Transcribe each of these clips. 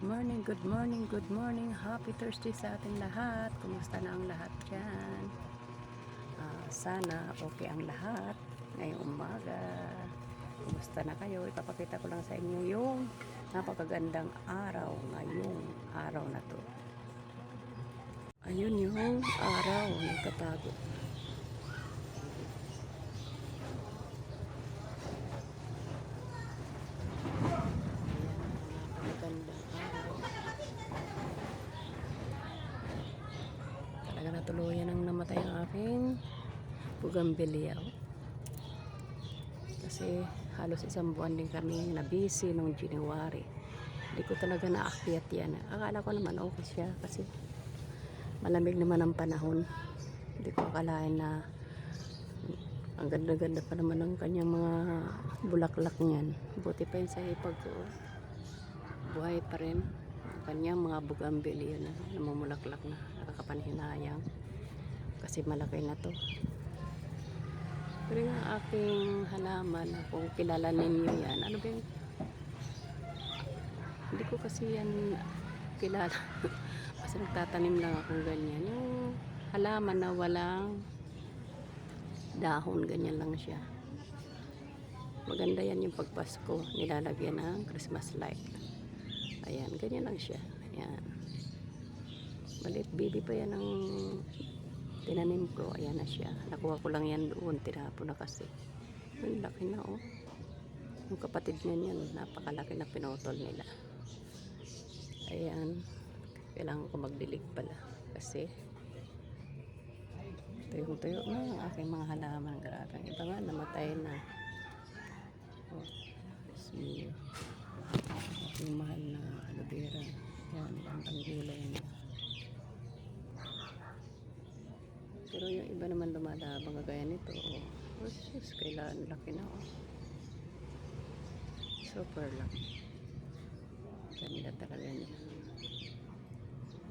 morning, good morning, good morning. Happy Thursday sa ating lahat. Kumusta na ang lahat dyan? Sana okay ang lahat ngayong umaga. Kumusta na kayo? Ipapakita ko lang sa inyo yung napakagandang araw ngayong araw na to. Ayun yung araw, nagtatago. Talaga natuluyan ang namatay ang aking bougainvillea. Kasi halos isang buwan din kami na busy nung January. Hindi ko talaga naakyat yan. Akala ko naman okay siya kasi malamig naman ang panahon. Hindi ko akalain na ang ganda-ganda pa naman ng kanyang mga bulaklak niyan. Buti pa yun sa hipag ko. Buhay pa rin ang kanyang mga bougainvillea na namumulaklak na. Nakakapanhinayang kasi malaki na to. Pero yung aking halaman, kung kilala ninyo yan, ano ba yung hindi ko kasi yan kilala. Kasi nagtatanim lang akong ganyan. Yung halaman na walang dahon, ganyan lang siya. Maganda yan yung pagpasko. Nilalagyan ng Christmas light. Ayan, ganyan lang siya. Ayan. Balit, baby pa yan ng tinanim ko. Ayan na siya. Nakuha ko lang yan doon. Tinapon na kasi. Yung laki na oh. Yung kapatid niya yan, napakalaki na pinutol nila. Ayan. Kailangan ko magdilig pala. Kasi tuyong-tuyo na ang aking mga halaman. Grabe. Ang iba nga, namatay na. Oh, see. Aking mahal na aloe vera. Ayan, ang gulay niya. Pero yung iba naman lumalabang kagaya nito. Oh, sus, kailangan laki na oh. Super laki. Ganda talaga niya.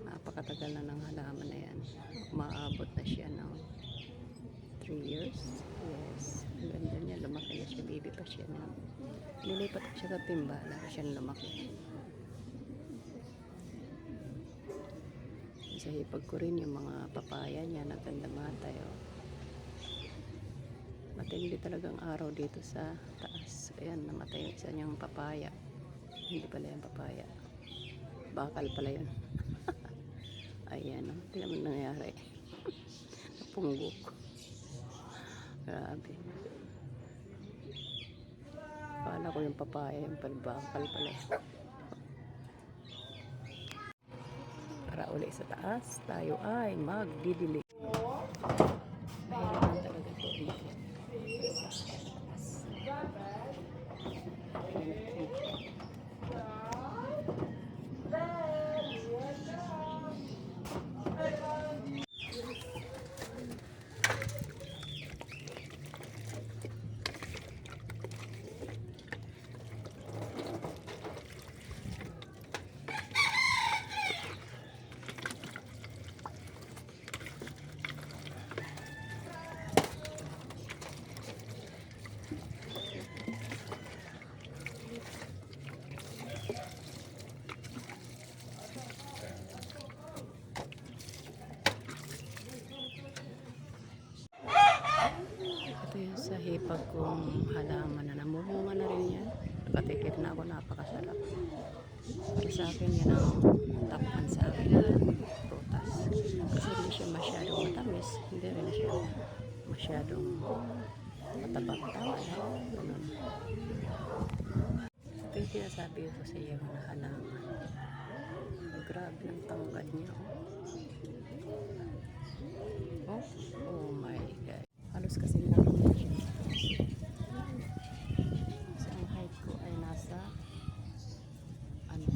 Napakatagal na ng halaman na yan. Maabot na siya ng 3 years. Yes. Ang ganda niya. Lumaki na siya. Baby pa siya na. Lilipat ko siya sa timba. Lalo siya lumaki. Sa hipag ko rin yung mga papaya niya. Naganda matay. Oh. Matindi talagang araw dito sa taas. Ayan, namatay yung isa niyang papaya. Hindi pala yung papaya. Bakal pala yun. Ayan, oh. Hindi naman nangyari. Napunggok. Grabe. Kala ko yung papaya, yung palbakal pala. Para uli sa taas, tayo ay magdidili. Mahirap lang talaga ito. Ito yung sa hipag kong halaman na namumunga na rin yan. Nakatikip na ako, napakasarap. Kasi sa akin yan ang tapuan sa akin na prutas. Kasi hindi siya masyadong matamis. Hindi rin siya masyadong matabang. Tama na. Ganun. Ito yung sinasabi ko sa iyo na halaman. Grabe ng tangkad niya. Oh, oh my God. Halos kasi lang siya. Kasi ang height ko ay nasa 5'3".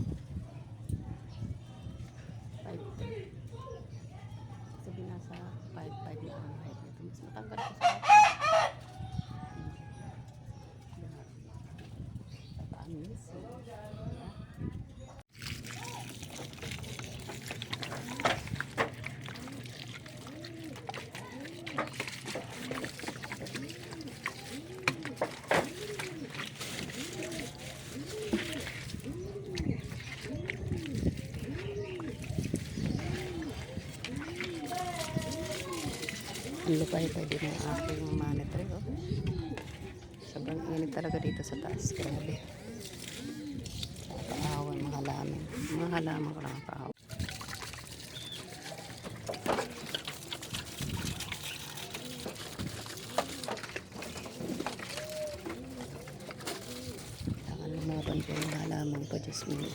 Sabi nasa 5'5" na ang height nito. Mas matangkad ko sa akin. Nakaamis. Ang lupay-pay din ang aking monitor. Oh. Sobrang init talaga dito sa taas. Grabe. Nakakaawa mga halaman. Mga halaman ko nakakaawa. Kailangan lumaban ko yung halaman ko. Diyos mo.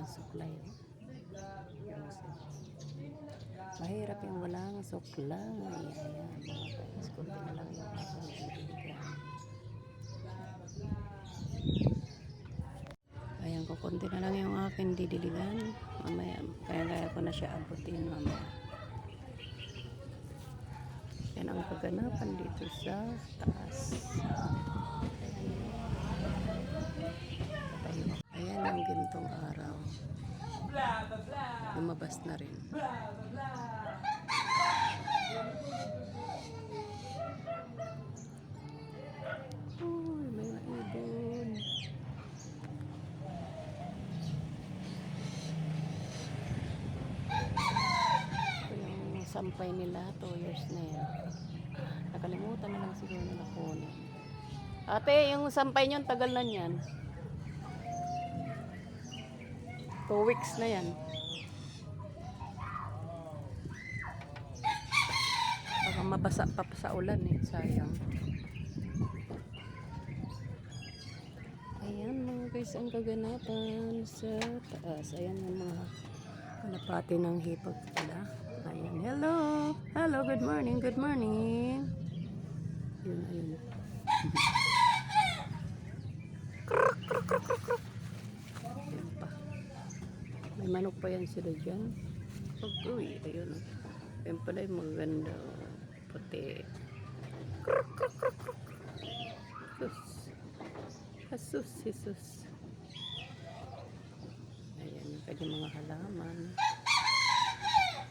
Suklay. Mahirap yung walang suklay. Ayan, mga guys. Kunti na lang yung aking bibigyan. Ayan, kukunti na lang yung aking didiligan. Mamaya, kaya ko na siya abutin mamaya. Yan ang kaganapan dito sa taas. Ayan ang gintong araw. Lumabas na rin. Uy, may maibon. Ito yung sampay nila, 2 years na yan. Nakalimutan na lang siguro na kunin. Ate, yung sampay nyo, tagal na yan. 2 weeks na yan. Baka mabasa pa sa ulan eh. Sayang. Ayan mga guys ang kaganapan sa taas. Ayan ang mga kalapati ng hipag pala. Ayan. Hello. Hello. Good morning. Good morning. Ayun. Ayun. Ayun pa. May manok pa yan sila dyan. Uy, ayun. Ayun pala yung maganda. Puti. Jesus. Jesus. Ayan, yung kanyang mga halaman.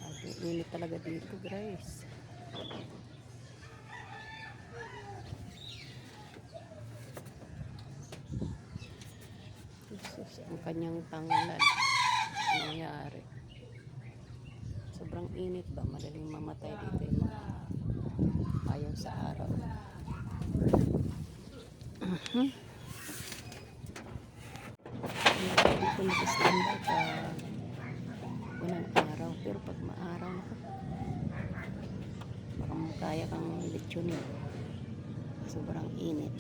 Ang init talaga dito, guys. Jesus, ang kanyang tanglad. Ano nangyari? Sobrang init ba? Madaling mamatay dito yung mga ayaw sa araw. Hindi ko nag-standby pa unang araw. Pero pag maaraw na baka makaya kang lechonin. Sobrang init.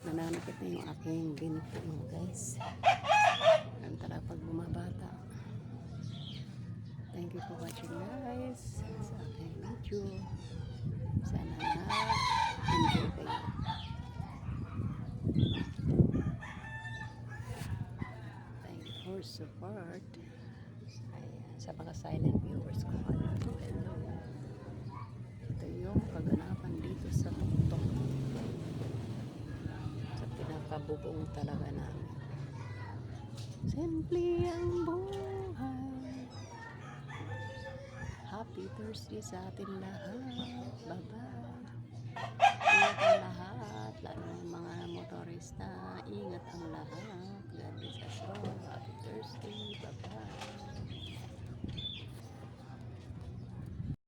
Nananakit na yung aking binti mo guys. Ang tala pag bumabata. Thank you for watching guys sa aking video. Sana na-enjoy kayo. Thank you for support. Ayan, sa mga silent viewers ko. Hello. Ito yung kaganapan dito sa tuktok. Kabubong talaga namin. Simple ang buhay. Happy Thursday sa atin lahat. Bye-bye. Ingat ang lahat. Lalo yung mga motorista. Ingat ang lahat. God bless us all. Happy Thursday. Bye-bye.